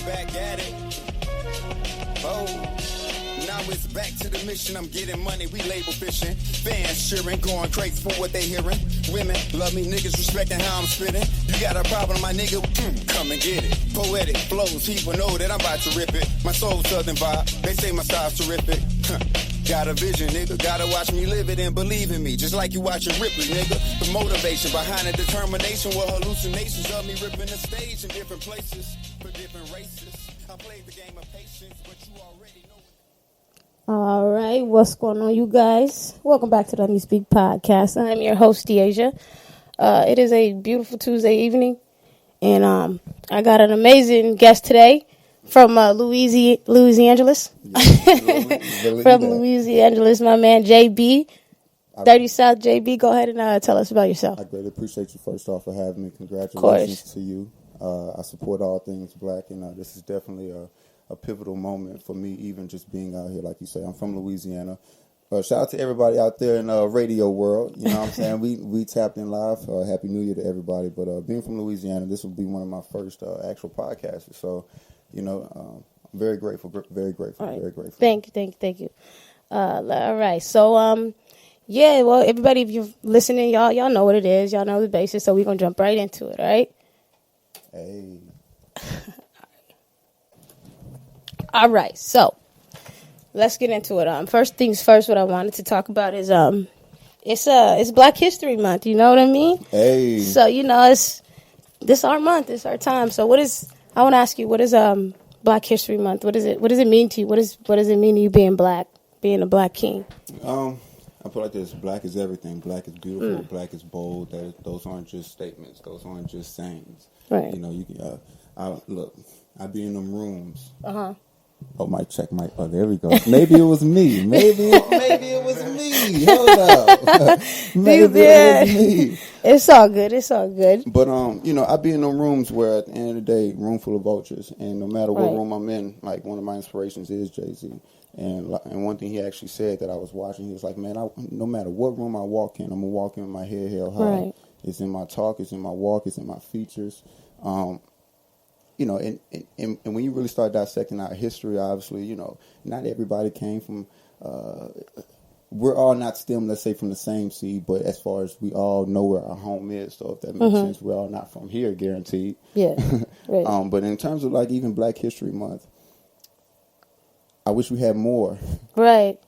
back at it. Oh. Now it's back to the mission. I'm getting money, we label fishing. Fans cheering, going crazy for what they hearing. Women love me, niggas respecting how I'm spitting. You got a problem, my nigga? Come and get it. Poetic flows, people know that I'm about to rip it. My soul southern vibe, they say my style's terrific. Got a vision, nigga. Gotta watch me live it and believe in me. Just like you watching Ripley, nigga. The motivation behind the determination were hallucinations of me ripping the stage in different places for different races. I played the game of patience, but you already know. All right, what's going on, you guys? Welcome back to the Let Me Speak podcast. I'm your host, Deasia. It is a beautiful Tuesday evening, and I got an amazing guest today from Louisiana. From Louisiana, my man JB, 30 South. JB, go ahead and tell us about yourself. I greatly appreciate you first off for having me. Congratulations to you. I support all things black, and this is definitely a pivotal moment for me, even just being out here. Like you say, I'm from Louisiana. Shout out to everybody out there in radio world. You know what I'm saying? We tapped in live. Happy New Year to everybody. But being from Louisiana, this will be one of my first actual podcasts. So, you know, I'm very grateful, very grateful, right. Very grateful. Thank you. All right. So, yeah, well, everybody, if you're listening, y'all know what it is. Y'all know the basis. So we're going to jump right into it, all right? Hey. All right, so let's get into it. First things first, what I wanted to talk about is it's Black History Month. You know what I mean? Hey. So you know this our month, it's our time. So I want to ask you, what is Black History Month? What does it mean to you? What does it mean to you being black, being a black king? I put it like this: black is everything. Black is beautiful. Black is bold. Those aren't just statements. Those aren't just sayings. Right. You know, you can. I be in them rooms. Oh, mic check, mic. Oh, there we go. Maybe it was me. Maybe it was me. Hold up. Maybe it was me. It's all good. But you know, I be in them rooms where at the end of the day, room full of vultures, and no matter what room I'm in, like one of my inspirations is Jay-Z. And one thing he actually said that I was watching, he was like, man, no matter what room I walk in, I'm gonna walk in with my head held high. Right. It's in my talk, it's in my walk, it's in my features. You know, and when you really start dissecting our history, obviously, you know, not everybody came from, we're all not stemmed, let's say, from the same seed, but as far as we all know where our home is, so if that makes sense, we're all not from here, guaranteed. Yeah, right. But in terms of, like, even Black History Month, I wish we had more. Right.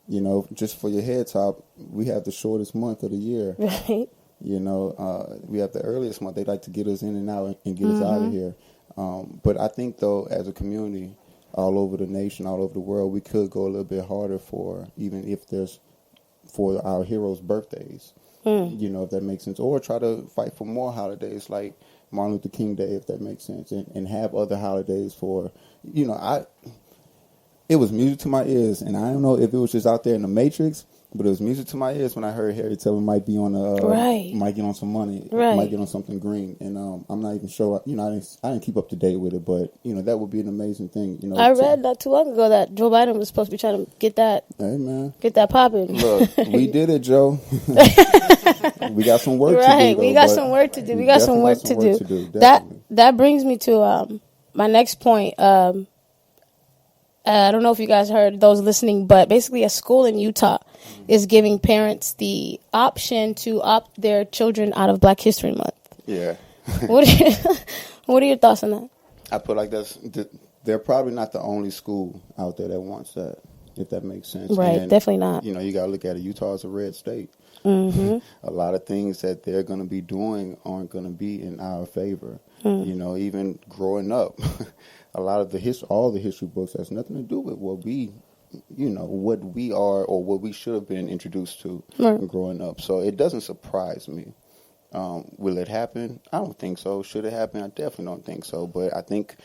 You know, just for your head top, we have the shortest month of the year. Right. You know, we have the earliest month. They like to get us in and out and get us out of here. But I think, though, as a community, all over the nation, all over the world, we could go a little bit harder for, even if there's, for our heroes' birthdays. You know, if that makes sense. Or try to fight for more holidays like Martin Luther King Day, if that makes sense. And have other holidays for, you know, it was music to my ears. And I don't know if it was just out there in the Matrix, but it was music to my ears when I heard Harry Tubman might be on might get on some money, might get on something green, and I'm not even sure. You know, I didn't keep up to date with it, but you know that would be an amazing thing. You know, I read not too long ago that Joe Biden was supposed to be trying to get that. Hey man, get that popping. Look, we did it, Joe. We got some work to do. Right, we got some work to do. We got some work to do. That brings me to my next point. I don't know if you guys heard, those listening, but basically a school in Utah is giving parents the option to opt their children out of Black History Month. Yeah. What are your thoughts on that? I put like this: they're probably not the only school out there that wants that, if that makes sense. Right, and, definitely not. You know, you got to look at it. Utah is a red state. Mm-hmm. A lot of things that they're going to be doing aren't going to be in our favor. You know, even growing up, a lot of all the history books has nothing to do with what we are or what we should have been introduced to growing up. So it doesn't surprise me. Will it happen? I don't think so. Should it happen? I definitely don't think so. But I think,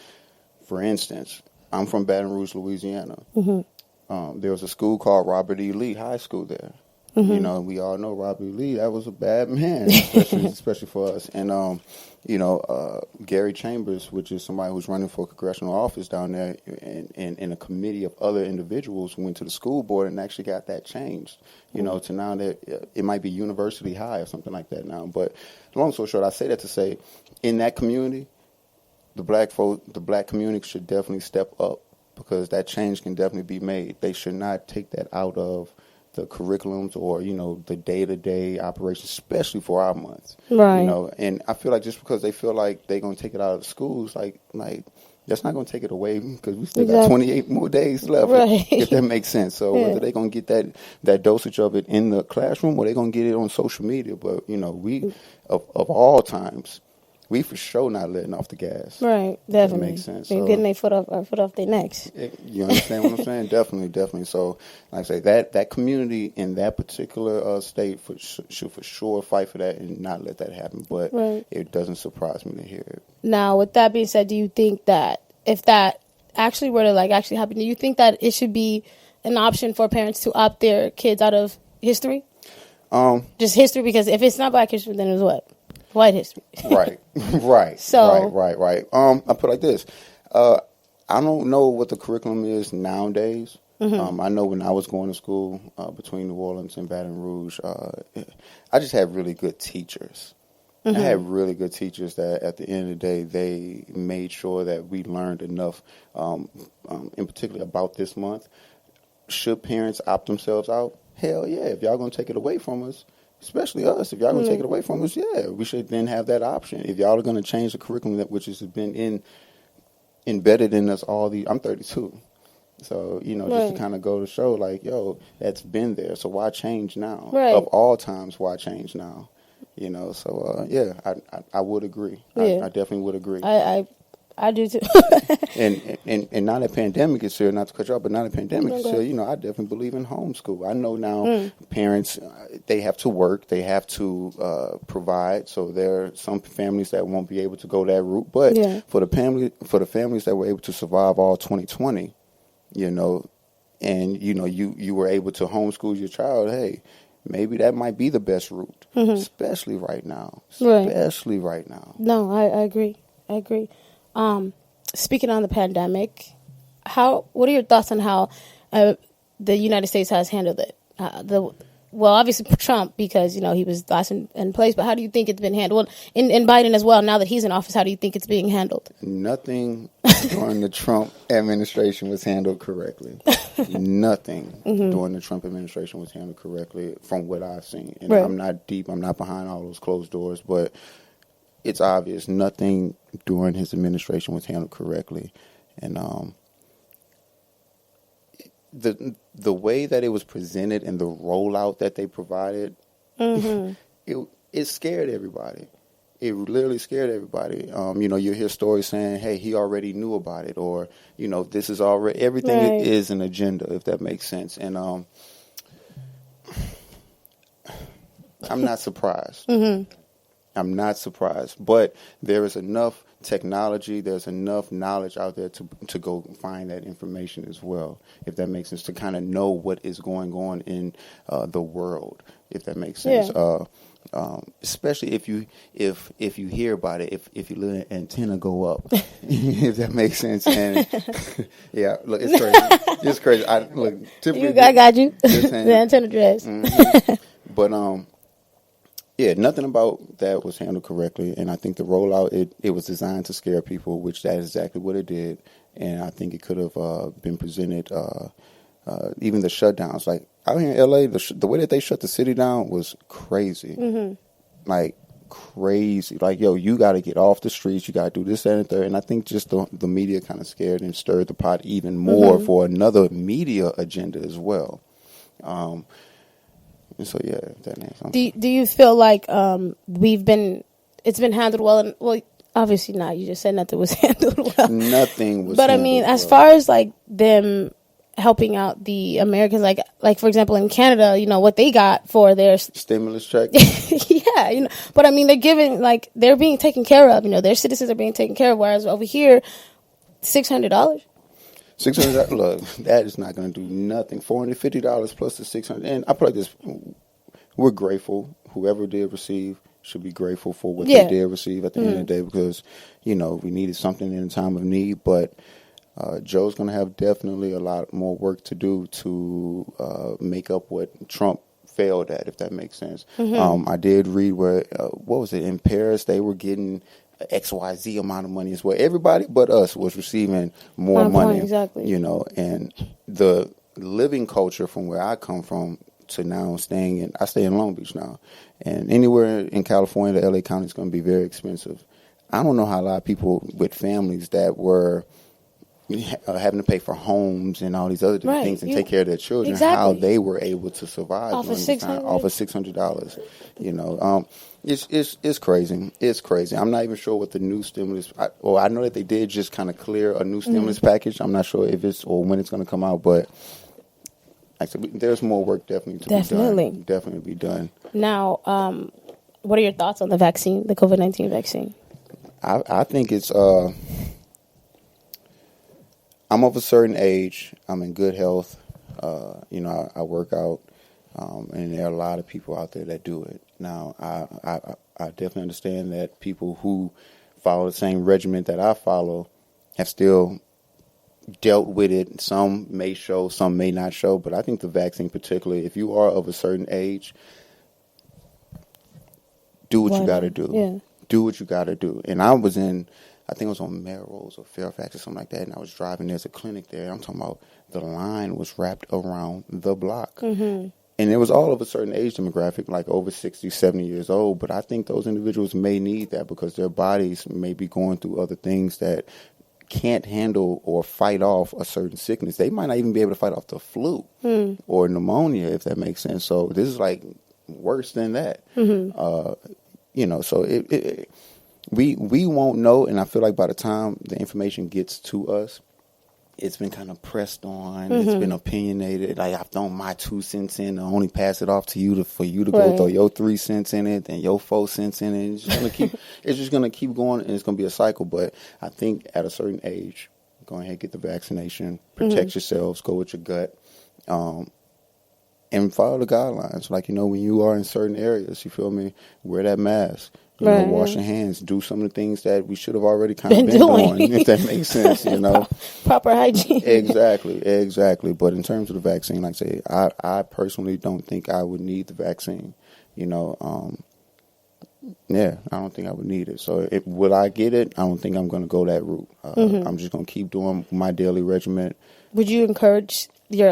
for instance, I'm from Baton Rouge, Louisiana. There was a school called Robert E. Lee High School there. You know, we all know Robert E. Lee. That was a bad man, especially for us. And, you know, Gary Chambers, which is somebody who's running for congressional office down there, and a committee of other individuals went to the school board and actually got that changed, you know, to now that it might be University High or something like that now. But long story short, I say that to say, in that community, the black community should definitely step up, because that change can definitely be made. They should not take that out of the curriculums or, the day-to-day operations, especially for our months. Right. And I feel like just because they feel like they're going to take it out of the schools, like that's not going to take it away, because we still got 28 more days left, right. if that makes sense. So whether they're going to get that dosage of it in the classroom or they're going to get it on social media. But, we, of all times, we for sure not letting off the gas. Right, definitely. That makes sense. They're getting their foot off their necks. You understand what I'm saying? Definitely. So, like I say, that community in that particular state should for sure fight for that and not let that happen. But it doesn't surprise me to hear it. Now, with that being said, do you think that if that actually were to actually happen, do you think that it should be an option for parents to opt their kids out of history? Just history, because if it's not Black history, then it's what? White history. Right. So, right. I put it like this. I don't know what the curriculum is nowadays. Mm-hmm. I know when I was going to school between New Orleans and Baton Rouge, I just had really good teachers. Mm-hmm. I had really good teachers that at the end of the day, they made sure that we learned enough, in particular about this month. Should parents opt themselves out? Hell yeah. If y'all going to take it away from us, especially us, if y'all going to take it away from us, we should then have that option. If y'all are going to change the curriculum which has been embedded in us I'm 32. So, just to kind of go to show, that's been there. So why change now? Right. Of all times, why change now? So, I would agree. Yeah. I definitely would agree. I do too. and now that pandemic is here, not to cut you off, but now that pandemic is here, I definitely believe in homeschool. I know now parents, they have to work, they have to provide. So there are some families that won't be able to go that route. But for the families that were able to survive all 2020, and you were able to homeschool your child, hey, maybe that might be the best route, especially right now. Especially right now. No, I agree. Speaking on the pandemic, what are your thoughts on how the United States has handled it? Obviously Trump, because he was last in place, but how do you think it's been handled? In Biden as well, now that he's in office, how do you think it's being handled? Nothing during the Trump administration was handled correctly. Nothing during the Trump administration was handled correctly from what I've seen. And I'm not deep, I'm not behind all those closed doors, but it's obvious nothing during his administration was handled correctly. And the way that it was presented and the rollout that they provided, it scared everybody. It literally scared everybody. You hear stories saying, hey, he already knew about it, or, this is already, everything is an agenda, if that makes sense. And I'm not surprised. I'm not surprised, but there is enough technology, there's enough knowledge out there to go find that information as well, if that makes sense, to kind of know what is going on in the world, if that makes sense. Especially if you hear about it, if your little antenna go up, if that makes sense. And look, it's crazy. It's crazy. I got you. The antenna dress. But nothing about that was handled correctly, and I think the rollout it was designed to scare people, which that is exactly what it did. And I think it could have been presented. Even the shutdowns, like out here in LA, the way that they shut the city down was crazy, like crazy. Like, yo, you got to get off the streets, you got to do this, that, and third. And I think just the media kind of scared and stirred the pot even more for another media agenda as well. And so that answers. Do you feel like it's been handled well? And well, obviously not. You just said nothing was handled well. Nothing was. But I mean, as far as like them helping out the Americans, like for example in Canada, what they got for their stimulus check. But I mean they're being taken care of. Their citizens are being taken care of. Whereas over here, $600. $600. Look, that is not going to do nothing. $450 plus the $600. And I put it like this: we're grateful. Whoever did receive should be grateful for what they did receive at the end of the day, because we needed something in a time of need. But Joe's going to have definitely a lot more work to do to make up what Trump failed at, if that makes sense. I did read where what was it in Paris? They were getting XYZ amount of money as well. Everybody but us was receiving more money. Exactly. You know, and the living culture from where I come from to now I stay in Long Beach now. And anywhere in California, the LA County is going to be very expensive. I don't know how a lot of people with families that were having to pay for homes and all these other different things and take care of their children, how they were able to survive off of $600. You know, it's crazy. It's crazy. I'm not even sure what the new stimulus. I know that they did just kind of clear a new stimulus package. I'm not sure if it's or when it's going to come out, but like I said, there's more work definitely to be done. Now, what are your thoughts on the vaccine, the COVID-19 vaccine? I think it's. I'm of a certain age. I'm in good health. You know, I work out, and there are a lot of people out there that do it. Now, I definitely understand that people who follow the same regimen that I follow have still dealt with it. Some may show, some may not show. But I think the vaccine, particularly, if you are of a certain age, do what you got to do. Yeah. Do what you got to do. And I think it was on Melrose or Fairfax or something like that, and I was driving. There's a clinic there. I'm talking about the line was wrapped around the block. Mm-hmm. And it was all of a certain age demographic, like over 60, 70 years old. But I think those individuals may need that because their bodies may be going through other things that can't handle or fight off a certain sickness. They might not even be able to fight off the flu or pneumonia, if that makes sense. So this is like worse than that. Mm-hmm. You know, so we won't know, and I feel like by the time the information gets to us, it's been kind of pressed on. Mm-hmm. It's been opinionated. Like I've thrown my 2 cents in, I only pass it off to you for you to go throw your 3 cents in it, and your 4 cents in it. It's just gonna keep going, and it's gonna be a cycle. But I think at a certain age, go ahead and get the vaccination, protect yourselves, go with your gut. And follow the guidelines. Like, you know, when you are in certain areas, you feel me, wear that mask. You know, wash your hands, do some of the things that we should have already kind of been doing, if that makes sense, you know. Proper hygiene. Exactly. But in terms of the vaccine, like I say, I personally don't think I would need the vaccine. You know, I don't think I would need it. So would I get it? I don't think I'm going to go that route. I'm just going to keep doing my daily regimen. Would you encourage your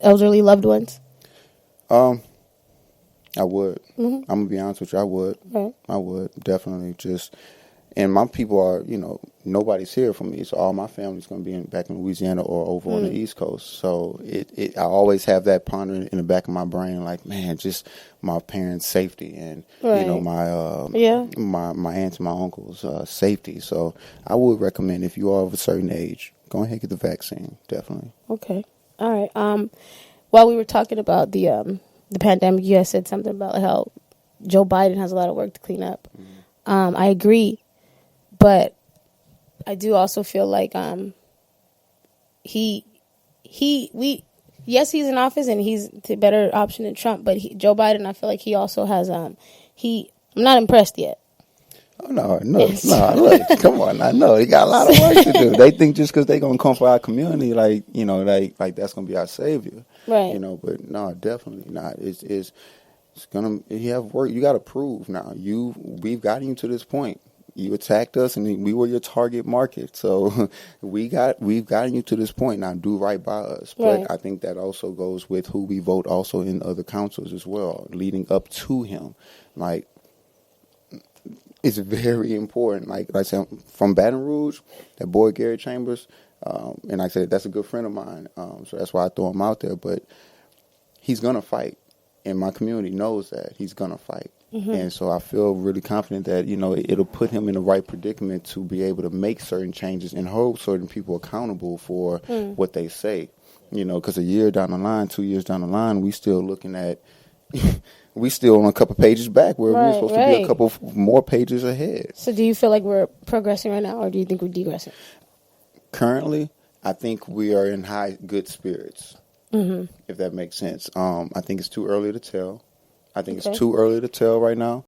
elderly loved ones? I would. Mm-hmm. I'm gonna be honest with you. I would. Right. I would definitely and my people are, you know, nobody's here for me, so all my family's gonna be back in Louisiana or over on the East Coast. So I always have that pondering in the back of my brain, like, man, just my parents' safety and you know my aunts and my uncles' safety. So I would recommend if you are of a certain age, go ahead and get the vaccine. Definitely. Okay. All right. While we were talking about the pandemic, you guys said something about how Joe Biden has a lot of work to clean up. Mm-hmm. I agree, but I do also feel like he's in office and he's the better option than Trump. But Joe Biden, I feel like he also has I'm not impressed yet. Oh, no, look, come on, I know he got a lot of work to do. They think just because they're gonna come for our community, like, you know, like that's gonna be our savior, right? You know, but no, definitely not. It's gonna. You have work. You got to prove now. We've gotten you to this point. You attacked us, and we were your target market. So we've gotten you to this point. Now do right by us. But I think that also goes with who we vote also in other councils as well, leading up to him, like. It's very important. Like I said, from Baton Rouge, that boy Gary Chambers, and I said that's a good friend of mine. So that's why I throw him out there. But he's gonna fight, and my community knows that he's gonna fight. Mm-hmm. And so I feel really confident that, you know, it'll put him in the right predicament to be able to make certain changes and hold certain people accountable for what they say. You know, because a year down the line, 2 years down the line, we still looking at. We still on a couple pages back where we're supposed to be a couple more pages ahead. So do you feel like we're progressing right now, or do you think we're degressing? Currently, I think we are in good spirits, if that makes sense. I think it's too early to tell. I think it's too early to tell right now.